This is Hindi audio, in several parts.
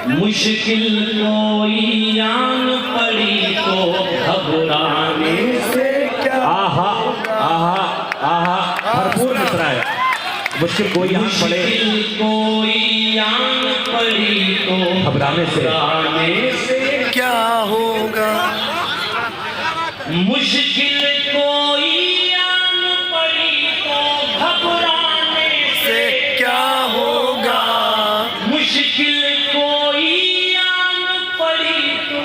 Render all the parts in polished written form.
मुश्किल कोई आन पड़ी तो घबराने से क्या। आहा आहा आहा, भरपूर मिसरा है। मुश्किल कोई आन पड़े, मुश्किल कोई आन पड़ी तो घबराने से क्या होगा। मुश्किल कोई आन पड़ी तो घबराने से क्या होगा। मुश्किल कोई आन पड़ी तो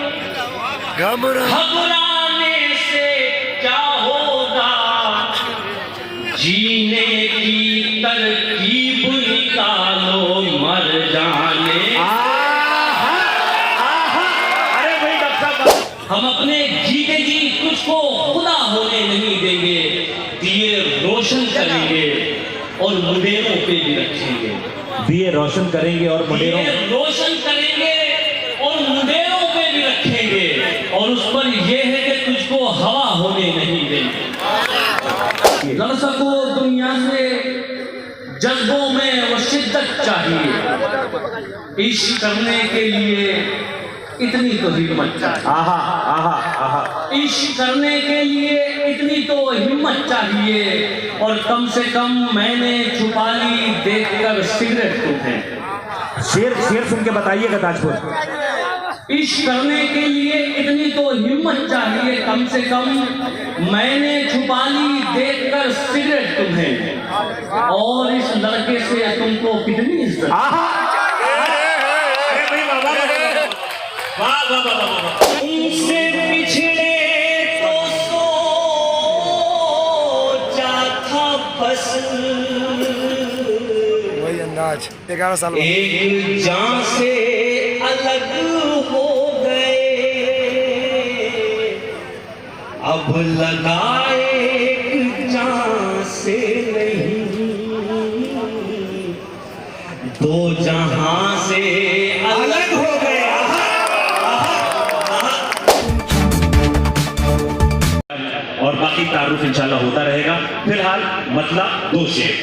घबराने से क्या होगा। जीने की तरकीब निकालो मर जाने। अरे भाई डॉक्टर साहब, हम अपने जीते जी तुझको खुदा होने नहीं देंगे। दिए रोशन करेंगे और मुंडेरों पे भी रखेंगे। दिए रोशन करेंगे और मुंडेरों, दिए रोशन करेंगे और मुंडेरों पे भी रखेंगे। और उस पर यह है कि तुझको हवा होने नहीं देंगे। लड़ सको दुनिया से जज्बों में वो शिद्दत चाहिए। इश्क करने के लिए इतनी तो हिम्मत चाहिए। आहा आहा आहा, इश्क करने के लिए इतनी तो हिम्मत चाहिए। और कम से कम मैंने छुपा ली देखकर सिगरेट तुम्हें। शेर शेर सुन के बताइएगा ताजपुर। इश्क करने के लिए इतनी तो हिम्मत चाहिए। कम से कम मैंने छुपा ली देखकर सिगरेट तुम्हें। और इस लड़के से तुमको कितनी इज्जत। अरे भाई वाह वाह वाह वाह वाह वाह वाह। तुमसे पिछड़े तो सोचा था बस। वही अंदाज 11 साल एक जान से अलग हो गए। अब लगाए एक जान से नहीं, दो जहां से अलग हो गए। और बाकी तारुफ इंशाल्लाह होता रहेगा। फिलहाल मतलब 2 शेर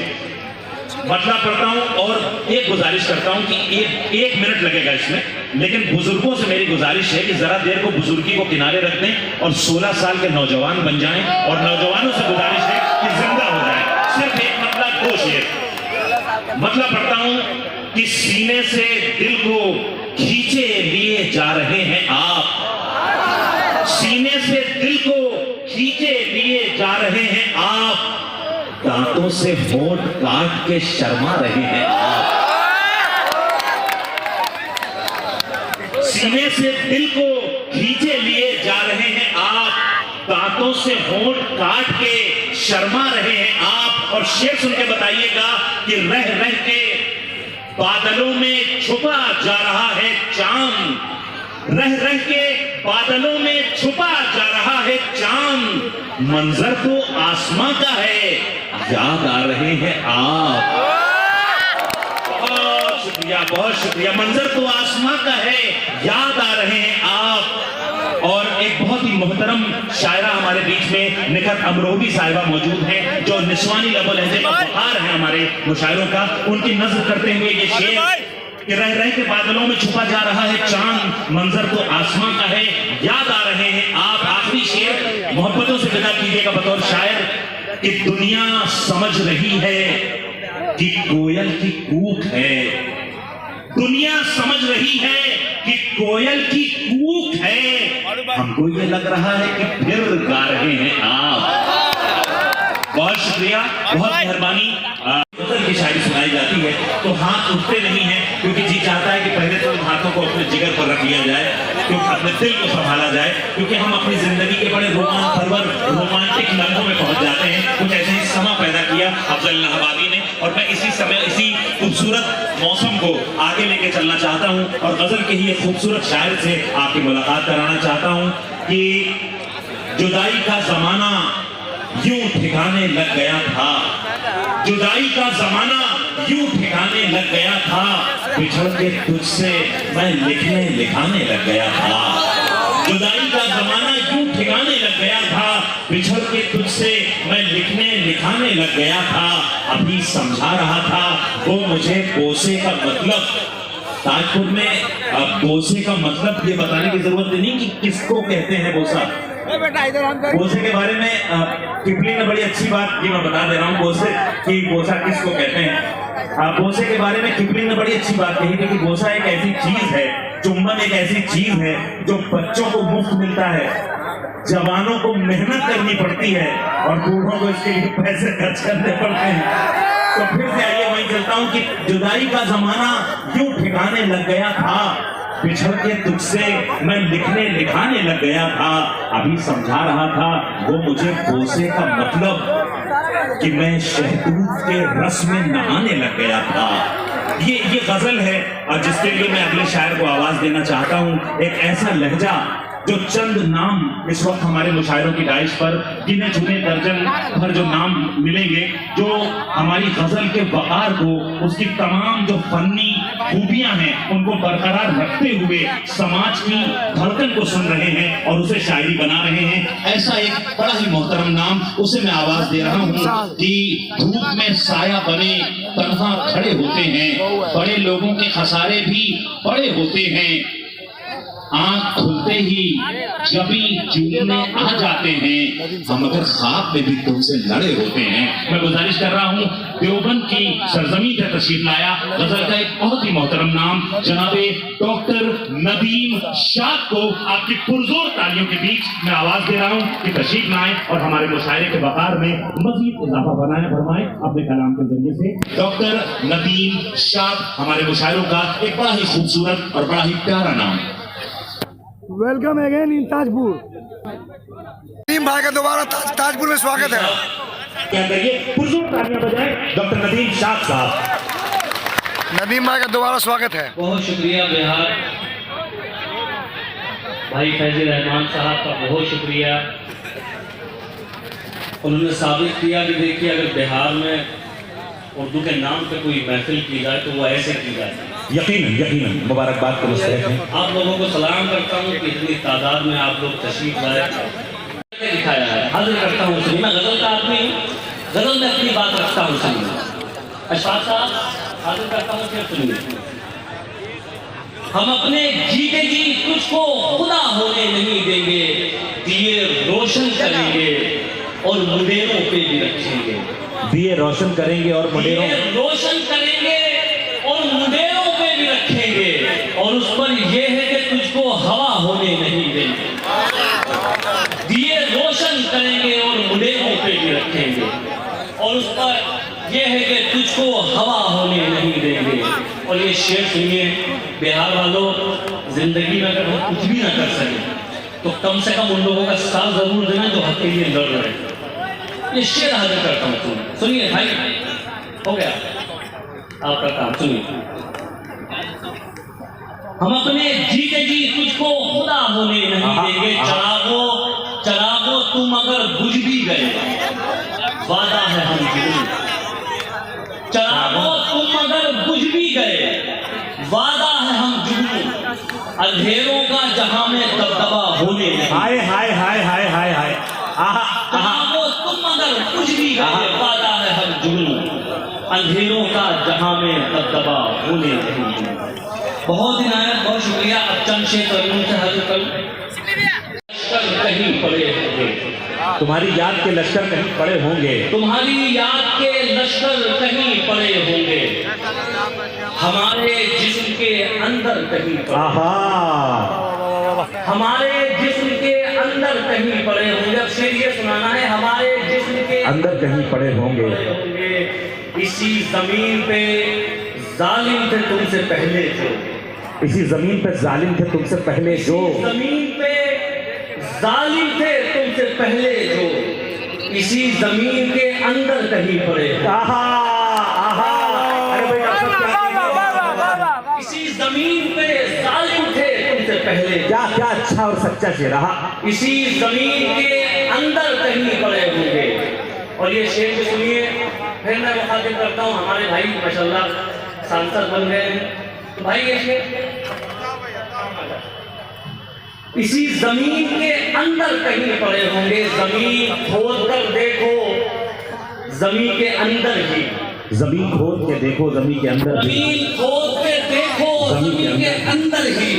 मतलब पढ़ता हूं और एक गुजारिश करता हूं कि एक मिनट लगेगा इसमें। लेकिन बुजुर्गों से मेरी गुजारिश है कि जरा देर को बुजुर्गी को किनारे रख दें और 16 साल के नौजवान बन जाएं। और नौजवानों से गुजारिश है कि जिंदा हो जाएं। सिर्फ एक मतलब 2 शेर मतलब पढ़ता हूं कि सीने से दिल को खींचे लिए जा रहे हैं आप। सीने से दिल को खींचे लिए जा रहे हैं आप। दांतों से होंठ काट के शर्मा रहे हैं आप। सीने से दिल को खींचे लिए जा रहे हैं आप। दांतों से होंठ काट के शर्मा रहे हैं आप। और शेर सुन के बताइएगा कि रह रह के बादलों में छुपा जा रहा है चांद। रह रह के बादलों में छुपा जा रहा है चांद। मंजर तो आसमां का है, याद आ रहे हैं आप। बहुत शुक्रिया। मंजर तो आसमां का है, याद आ रहे हैं आप। और एक बहुत ही मोहतरम शायरा हमारे बीच में निखत अमरोही साहिबा मौजूद हैं, जो निस्वानी लबो लहजे का बहार है हमारे मुशायरों का। उनकी नज़र करते हुए ये शेर कि रह रह के बादलों में छुपा जा रहा है चांद। मंजर तो आसमां का है, याद आ रहे हैं आप। आखिरी शेर मोहब्बतों से विदा कीजिएगा बतौर शायर कि दुनिया समझ रही है कि कोयल की कूक है। दुनिया समझ रही है कि कोयल की कूक है। हमको ये लग रहा है कि फिर गा रहे हैं आप। बहुत शुक्रिया, बहुत मेहरबानी। की शायरी सुनाई जाती है तो हाथ उठते नहीं हैं, क्योंकि जी चाहता है कि पहले तो हाथों को अपने जिगर पर रख लिया जाए, क्योंकि अपने दिल को संभाला जाए। क्योंकि हम अपनी जिंदगी के बड़े रोमांटिक लम्हों में पहुंच जाते हैं। कुछ ऐसे ही समा पैदा किया अफजल इलाहाबादी ने। और मैं इसी समय इसी खूबसूरत मौसम को आगे लेके चलना चाहता हूँ और गजल के ही एक खूबसूरत शायर से आपकी मुलाकात कराना चाहता हूँ कि जुदाई का जमाना यूं ठिकाने लग गया था। जुदाई का जमाना यूं ठिकाने लग गया था। बिछड़ के तुझसे मैं लिखने लिखाने लग गया था। जुदाई का जमाना यूं ठिकाने लग गया था। बिछड़ के तुझसे मैं लिखने लिखाने लग गया था। अभी समझा रहा था वो मुझे कोसे का मतलब। ताजपुर में बोसे का मतलब ये बताने की जरूरत नहीं कि किसको कहते हैं बोसा। बोसे के बारे में किपलिंग ने बड़ी अच्छी बात ये मैं बता दे रहा हूँ बोसे कि बोसा किसको कहते हैं। बोसे के बारे में किपलिंग ने बड़ी अच्छी बात कही थी कि बोसा एक ऐसी चीज है, चुंबन एक ऐसी चीज है जो बच्चों को मुफ्त मिलता है, जवानों को मेहनत करनी पड़ती है और बूढ़ों को इसके लिए पैसे खर्च करने पड़ते हैं। तो फिर से आइए वहीं चलता हूँ कि जुदाई का जमाना यूं ठिकाने लग गया था, बिछड़ के तुझसे मैं लिखने लिखाने लग गया था। अभी समझा रहा था वो मुझे बोसे का मतलब कि मैं शहतूत के रस में नहाने लग गया था। ये गजल है और जिसके लिए मैं अगले शायर को आवाज देना चाहता हूँ। एक ऐसा लहजा जो चंद नाम इस वक्त हमारे मुशायरों की डाइश पर गिने चुने दर्जन भर जो नाम मिलेंगे, जो हमारी गजल के वकार को, उसकी तमाम जो फन्नी खूबियां हैं उनको बरकरार रखते हुए समाज की धड़कन को सुन रहे हैं और उसे शायरी बना रहे हैं। ऐसा एक बड़ा ही मोहतरम नाम, उसे मैं आवाज दे रहा हूँ कि धूप में साया बने तन्हा खड़े होते हैं, बड़े लोगों के खसारे भी बड़े होते हैं, आंख खुलते ही जबी जूने आ जाते हैं, हम अगर ख्वाब में भी तुमसे लड़े होते हैं। मैं गुजारिश कर रहा हूँ देवबंद की सरजमीन पर तशरीफ लाया गजल का एक बहुत ही मोहतरम नाम जनाबे डॉक्टर नदीम शाह को आपकी पुरजोर तालियों के बीच मैं आवाज दे रहा हूँ कि तशरीफ लाएं और हमारे मुशायरे के वकार में मजीद इजाफा फरमाएं अपने कलाम के जरिए से। डॉक्टर नदीम शाह हमारे मुशायरों का एक बड़ा ही खूबसूरत और बड़ा ही प्यारा नाम। Welcome again in Tajpur. Nadeem भाई का दोबारा ताजपुर में स्वागत है। क्या करिए पुरजोर तालियां बजाएं डॉक्टर नदीम शाह साहब। नदीम भाई का दोबारा स्वागत है। बहुत शुक्रिया बिहार भाई फैज़ल रहमान साहब का, बहुत शुक्रिया। उन्होंने साबित किया कि देखिए अगर बिहार में उर्दू के नाम पे कोई महफिल की जाए तो वो ऐसे की जाए। यकीनन यकीनन मुबारकबाद को मुस्तहक हैं। आप लोगों को सलाम करता हूँ कि इतनी तादाद में आप लोग तशरीफ लाए, दिखाया है। हाजिर करता हूँ सुनिए, मैं गजल का आदमी हूँ, गजल में अपनी बात रखता हूँ। सुनिए अशफाक साहब, हाजिर करता हूँ फिर सुनिए। हम अपने जीते जी तुझको खुदा होने नहीं देंगे, दिए रोशन करेंगे और मुंडेरों पे भी रखेंगे। दिए रोशन करेंगे और मुंडेरों रोशन करेंगे और मुंडेरों पे भी रखेंगे, और उस पर यह है कि तुझको हवा होने नहीं देंगे। दिए रोशन करेंगे और मुंडेरों पे भी रखेंगे, और उस पर यह है कि तुझको हवा होने नहीं देंगे। और ये शेर सुनिए बिहार वालों, जिंदगी में अगर हम कुछ भी ना कर सके तो कम से कम उन लोगों का साथ जरूर देना जो हक के लिए लड़ रहे हैं। ये शेर हाजिर करता हूँ, सुनिए भाई, हो गया आपका काम। सुनिए, हम अपने जीते जी तुझको खुदा होने नहीं देंगे, चरागो तुम अगर बुझ भी गए, वादा है हम जुनून। चरागो तुम अगर बुझ भी गए, वादा है हम जुनून। अंधेरों का जहां में दबदबा होने नहीं। हाय हाय हाय हाय हाय हाय। चरागो तुम अगर बुझ भी गए, वादा है हम जुनून। अंधेरों का जहां में दबदबा होने नहीं। बहुत इनायत, बहुत शुक्रिया। अब चंद शेर तर्जुमे से हाजिर करूं। कहीं पड़े होंगे, तुम्हारी याद के लश्कर कहीं पड़े होंगे, तुम्हारी याद के लश्कर कहीं पड़े होंगे, हमारे जिस्म के अंदर कहीं पड़े, हमारे जिस्म के अंदर कहीं पड़े होंगे। अब शेर ये सुनाना है, हमारे जिस्म के अंदर कहीं पड़े होंगे। इसी जमीन पे जालिम थे तुमसे पहले जो, इसी जमीन पे जालिम थे तुमसे पहले जो, जमीन पे जालिम थे तुमसे पहले जो, इसी जमीन के अंदर कहीं पड़े। इसी जमीन पे जालिम थे तुमसे पहले, क्या क्या अच्छा और सच्चा शेर रहा। इसी जमीन के अंदर कहीं पड़े होंगे। और ये शेर भी सुनिए, फिर मैं मुखातिब करता हूँ हमारे भाई माशाल्लाह सांसद बन गए हैं। तो भाई ये शेर, इसी जमीन के अंदर कहीं पड़े होंगे, जमीन खोद कर देखो, जमीन के अंदर ही, जमीन खोद के देखो, जमीन के अंदर भी, जमीन खोद के देखो, जमीन के अंदर ही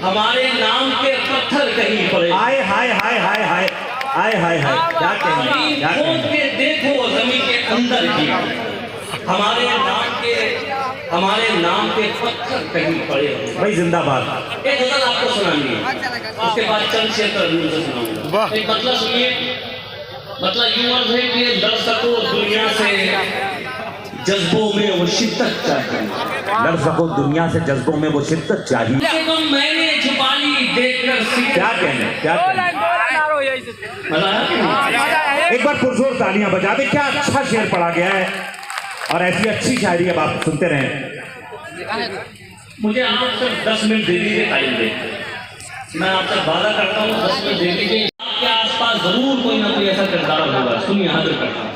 हमारे नाम के पत्थर कहीं पड़े। आए हाय हाय हाय हाय हाय हाय हाय, क्या कहना, जमीन क्या खोद कहना। के देखो, जमीन के अंदर ही हमारे नाम के पत्थर कहीं पड़े। भाई जिंदाबाद। एक गजल आपको सुनाएंगे, उसके बाद चंद शेर सुनाऊंगा। एक मतलब सुनिए, मतलब यूं अर्ज है कि लड़ सको दुनिया से जज्बों में वो शिद्दत चाहिए, लड़ सको दुनिया से जज्बों में वो शिद्दत चाहिए। मैंने छुपा ली देखकर क्या कहना, क्या कहना। एक बार पुरजोर तालियां बजा दे, क्या अच्छा शेर पढ़ा गया है और ऐसी अच्छी शायरी अब आप सुनते रहें। मुझे आप सिर्फ 10 मिनट दे दीजिए, टाइम दे, मैं आपसे वादा करता हूँ 10 मिनट दे दीजिए। आपके आसपास जरूर कोई ना कोई ऐसा किरदार होगा, सुनिए हाजिर करता हूँ।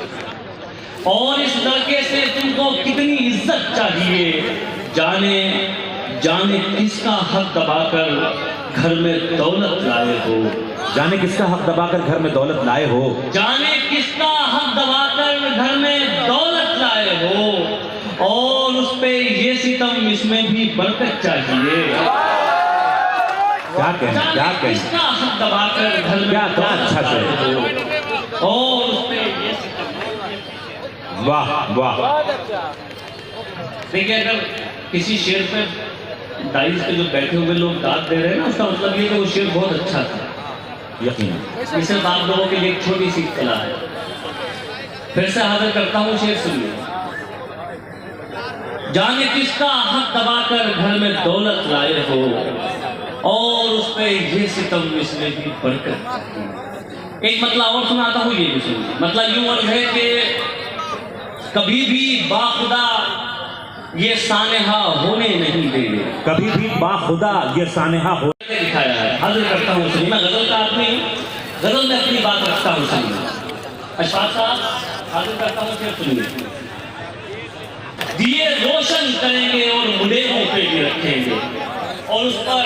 और इस लड़के से तुमको कितनी इज्जत चाहिए, जाने जाने किसका हक दबाकर घर में दौलत लाए हो, जाने किसका हक दबाकर घर में दौलत लाए हो, जाने किसका हक दबाकर घर में दौलत लाए हो, और उस पे ये सितम इसमें भी बरकत चाहिए। क्या कहना, क्या कहना। किसका हक दबाकर घर में क्या क्या अच्छा शेर, और उस पे ये सितम। वाह वाह। देखिए, अगर किसी शेर पे डाइस पे जो बैठे हुए लोग दाद दे रहे हैं ना, उसका मतलब ये कि वो शेर बहुत अच्छा था, यकीन। इसे आप लोगों के लिए एक छोटी सी कला है। फिर से हाजिर करता हूँ, शेर सुनिए। जाने किसका हक दबाकर घर में दौलत लाए हो, और उस पे ये सितम इसमें भी बरकत। एक मतलब और सुनाता हूँ, ये भी सुनिए। मतलब यूं अर्ज है कि कभी भी बाखुदा ये सानेहा होने नहीं देंगे, कभी भी बाखुदा ये सानेहा हो। दिखाया है, हाजिर करता हूँ सुनिए। मैं गजल का आदमी हूँ, गजल में अपनी बात रखता हूँ, सुनिए। अशफाक साहब, हाजिर करता हूँ, फिर सुनिए। दिए रोशन करेंगे और मुलेरों पे भी रखेंगे, और उस पर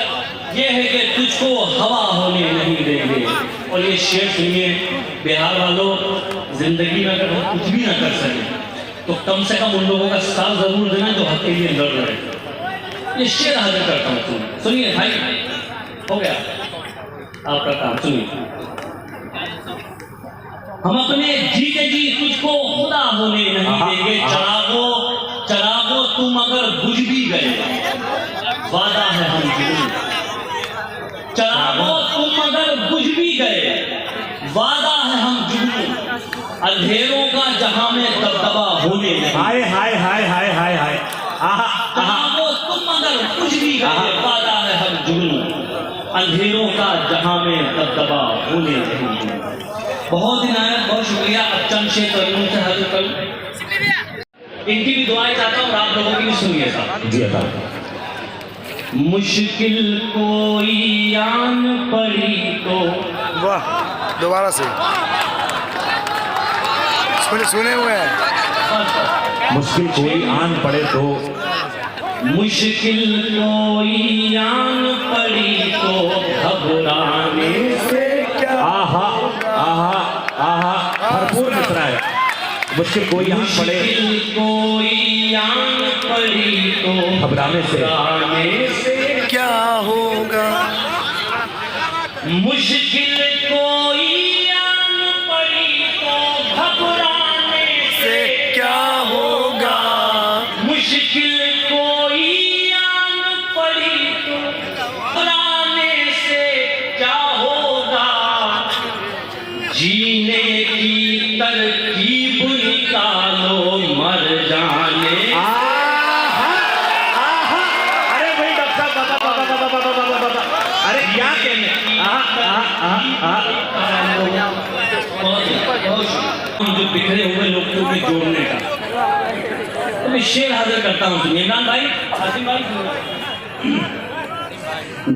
यह है कि तुझको हवा होने नहीं देंगे। और ये शेर सुनिए, बिहार वालों, जिंदगी में अगर हम कुछ भी ना कर सके तो कम से कम उन लोगों का साथ जरूर देना जो हक के लिए लड़ रहे हैं। ये शेर हाजिर करता हूँ, सुनिए भाई, हो गया आपका काम, सुनिए। हम अपने जीते जी तुझको खुदा होने नहीं देंगे, चरागो तुम अगर बुझ भी गए, वादा है हम जुगनू। चरागो तुम अगर बुझ भी गए, वादा है हम जुगनू। अंधेरों का जहां में दबदबा होने नहीं। हाय हाय हाय हाय हाय हाय। चरागो तुम अगर बुझ भी गए, वादा है हम जुगनू। अंधेरों का जहां में दबदबा होने नहीं। बहुत इनायत, बहुत शुक्रिया। अब चंद शेर तरीकों से हाजिर करूं, इनकी भी दुआएं चाहता हूं और आप लोगों की भी सुनिएगा। जी अदा। मुश्किल कोई आन पड़ी तो, वाह, दोबारा से सुने हुए हैं। मुश्किल कोई आन पड़े तो, मुश्किल कोई आन पड़ी तो घबराने से क्या। आहा आहा आहा, भरपूर मिसरा है। मुश्किल कोई आन पड़े, मुश्किल कोई आन पड़ी तो घबराने से क्या होगा। मुश्किल कोई आन पड़ी तो घबराने से क्या होगा। मुश्किल कोई आन पड़ी तो घबराने से क्या होगा। जीने की तरकीब निकालो, मर जाने। अरे भाई डॉक्टर साहब, बाबा, अरे क्या कहने। जो बिखरे हुए लोगों को जोड़ने का, तो मैं शेर हाजिर करता हूँ, सुनिए। इमरान भाई, आसिम भाई,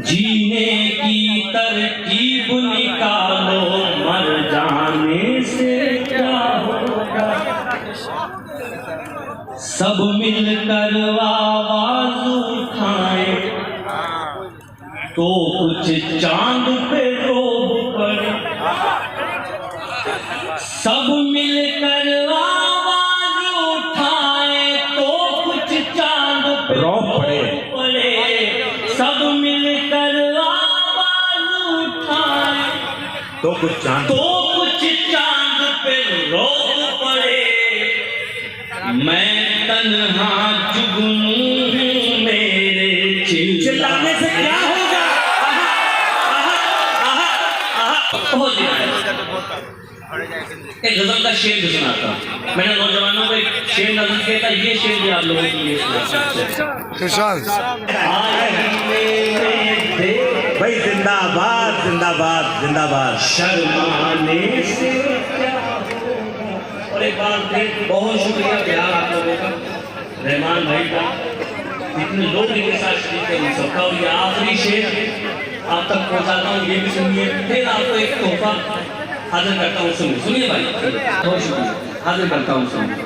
जीने की तरकीब निकालो, मर जाने से क्या होगा। सब मिलकर आवाज उठाए तो कुछ चांद पे रोब पड़े। सब मिलकर आवाज उठाए तो कुछ चांद पे रोक पड़े, मैं तन्हा जुगनू मेरे चिल्लाने से क्या होगा? बहुत दिन आया। एक गजल का शेर भी सुनाता हूँ। मैंने नौजवानों को एक शेर नजर किया था, ये शेर भी आप लोगों के लिए इरशाद। भाई जिंदाबाद जिंदाबाद जिंदाबाद। शर्माने से क्या और एक बार फिर बहुत शुक्रिया बिहार आप लोगों का, रहमान भाई का, इतने लोग इनके साथ शरीक है सबका। और ये आखिरी शेर आप तक पहुंचाता हूँ, ये भी सुनिए, फिर आपको एक तोहफा हाजिर करता हूँ, सुनिए भाई, बहुत शुक्रिया, हाजिर करता हूँ सुनिए।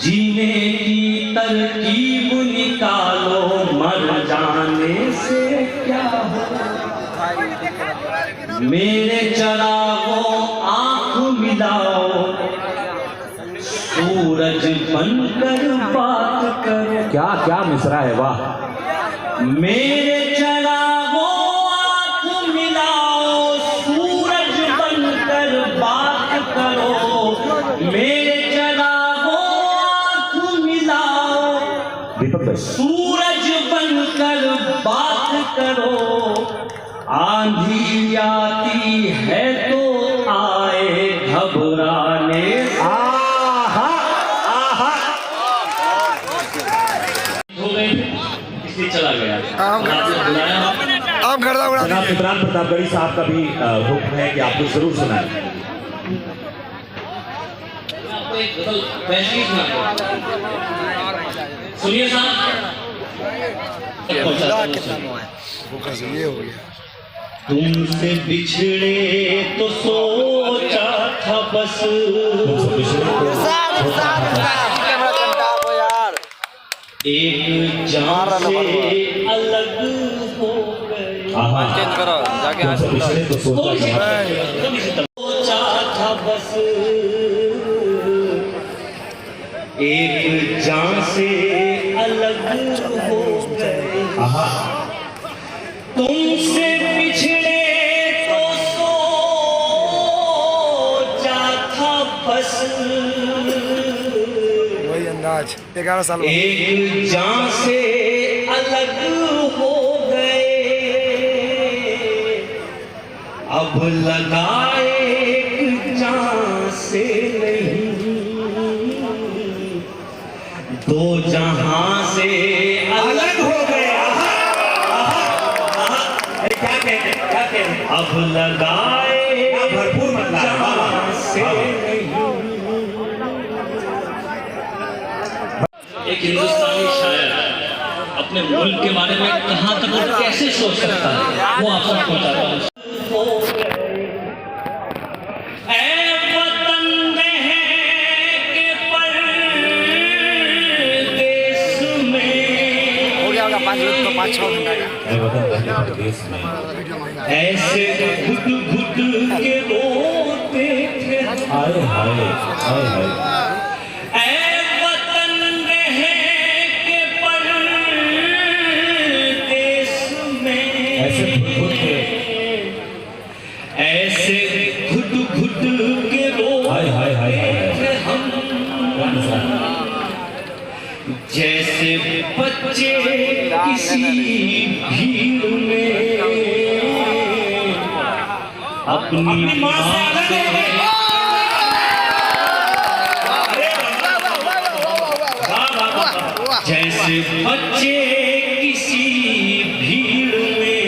जीने की तरकीब निकालो, मर जाने से क्या हो, मेरे चरागों आँख मिलाओ, सूरज बनकर बात करो। क्या क्या मिसरा है, वाह। मेरे चरागों आँख मिलाओ, सूरज बनकर बात करो, मेरे चरागों आँख मिलाओ, दीपक भाई सूरज बनकर बात करो, आंधी आती है तो आए घबराने से। हो गए इसलिए चला गया, आपने बुलाया। आप गर्दा उड़ा जनाब दीजिए। इमरान प्रतापगढ़ी साहब का भी हुक्म है कि आपको जरूर सुनाएं। आपको एक गजल वैसे ही सुनाता हूं। सुनिए साहब, ये हो गया। तुमसे बिछड़े तो सोचा था बस, एक जान से अलग हो गए। चेंज करो जाके हाथ सोचा था बस, एक जान से अलग हो गए। तुमसे बिछड़े तो सोचा था बस, वही अंदाज 11 साल बाद। एक जान से अलग हो गए, अब लगाए एक जान से नहीं, दो जहां से अलग हो गए। क्या कहते हैं, क्या कहते हैं? अब लगाए भरपूर मतलब जान से नहीं। एक हिंदुस्तानी शायर अपने मुल्क के बारे में कहाँ तक और कैसे सोच सकता है, वो आप तक पहुँचाता हूँ। ऐ वतन के परदेस में, हो गया होगा 5-6 घंटा का। ऐसे घुट घुट के रोते थे। हाय हाय हाय हाय। ऐ वतन के परदेस में, ऐसे घुट के ऐसे घुट घुट के हाय हाय हाय हाय। रोते हम, क्या मिसरा है? जैसे बच्चे किसी भीड़ में अपनी माँ से, जैसे बच्चे किसी भीड़ में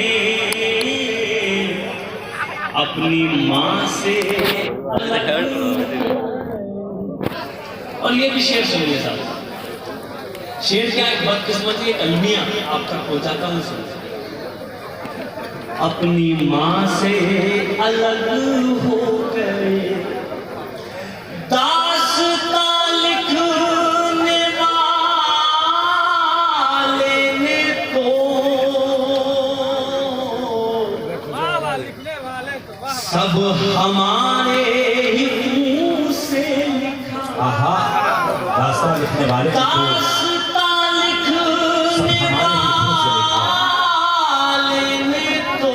अपनी माँ से। और ये भी शेर सुनिए साहब, शेर क्या एक बदकिस्मती एक अलमिया आप तक पहुंचाता हूँ। सुन, अपनी माँ से अलग हो गए, दास्तां लिखने वाले ने तो सब हमारे ही मुंह से लिखा। आहा, दास्तां लिखने वाले को दास्तां लिखने वाले ने तो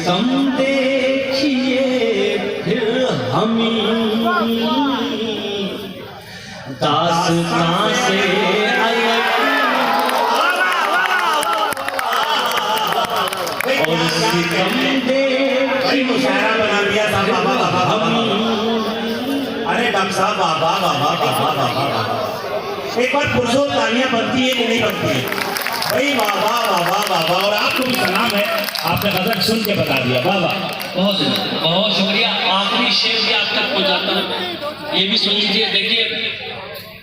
सितम देखिए फिर हमी दास्तां से अलग और सितम भाई मुशायरा बना दिया था बाबा बाबा बाबा। अरे डॉक्टर साहब बाबा बाबा बाबा बाबा। एक बार पुरुषों तालियां बनती है कि नहीं बनती है भाई? बाबा बाबा बाबा। और आपको भी सलाम है, आपने गजल सुन के बता दिया बाबा। बहुत बहुत शुक्रिया। आखिरी शेर भी आप तक पहुंचाता हूँ, ये भी सुन लीजिए। देखिए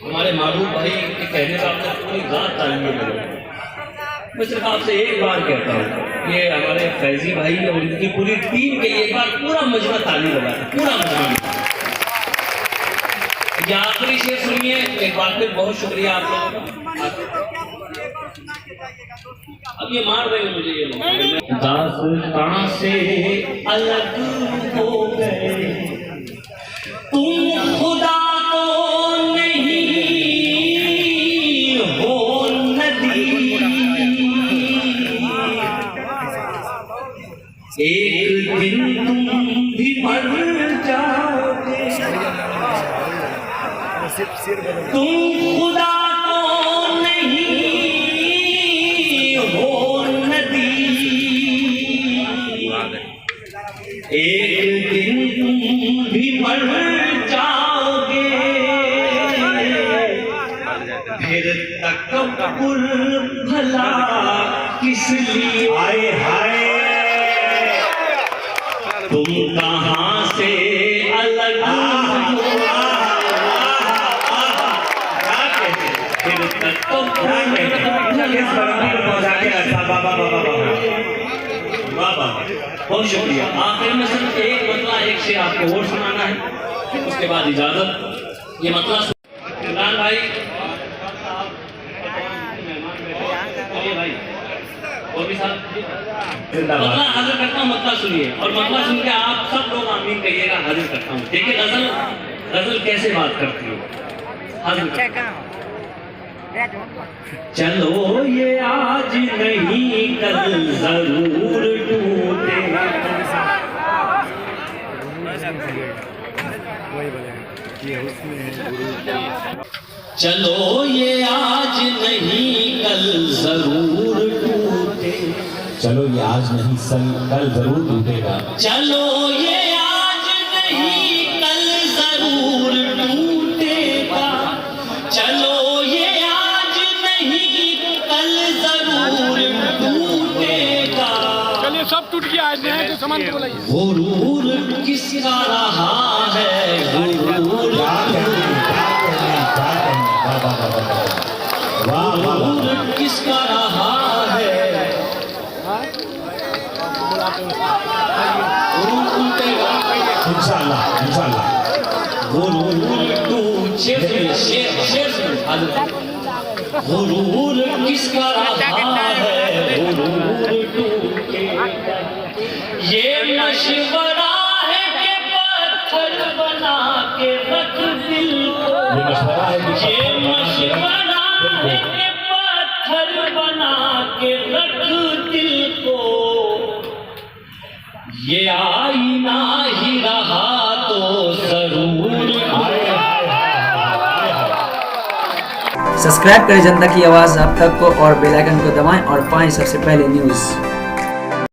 हमारे मारूफ भाई के कहने का आपने पूरी रात तालियां बजाई। मैं सिर्फ आपसे एक बार कहता हूँ, ये हमारे फैजी भाई और इनकी पूरी टीम के लिए एक बार पूरा मजमा ताली बजाता, पूरा मजमा। ये आखिरी शेर सुनिए एक बार फिर। बहुत शुक्रिया आप लोगों का। अब ये मार रहे हैं मुझे ये लोग। दास्तां से अलग हो गए तुम, खुदा तो नहीं हो नदी। एक दिन तुम भी मर जाओगे, तुम खुदा तो नहीं हो नदी। एक दिन तुम भी मर जाओगे, फिर तकब्बुर भला किस लिए? हाय हाय। तुम कहाँ से अलग बहुत शुक्रिया। आखिर में सिर्फ एक मतला एक शेर आपको और सुनाना है, उसके बाद इजाजत। ये मतला इमरान भाई भाई और भी साहब मतला हाजिर करता हूँ। मतला सुनिए और मतला सुन के आप सब लोग आमीन कहिएगा। हाजिर करता हूँ। देखिए गजल गजल कैसे बात करती है। हाजिर चलो ये आज नहीं कल जरूर टूटेगा। चलो ये आज नहीं कल जरूर टूटेगा। चलो ये आज नहीं कल जरूर टूटेगा। चलो ये आज नहीं कल जरूर टूटेगा। चलो सब टूट गया है तो सामान को बोलाइए। गुरूर किसका रहा है, गुरूर किसका रहा है। इंशाल्लाह इंशाल्लाह। गुरूर तू गुरूर किसका रहा है, गुरूर ये मशवरा है कि पत्थर बना के रख दिल को। ये मशवरा है कि पत्थर बना के रख दिल को। ये आईना ही रहा तो जरूर। सब्सक्राइब करें जनता की आवाज़ आप तक को और बेल आइकन को दबाएं और पाएं सबसे पहले न्यूज़।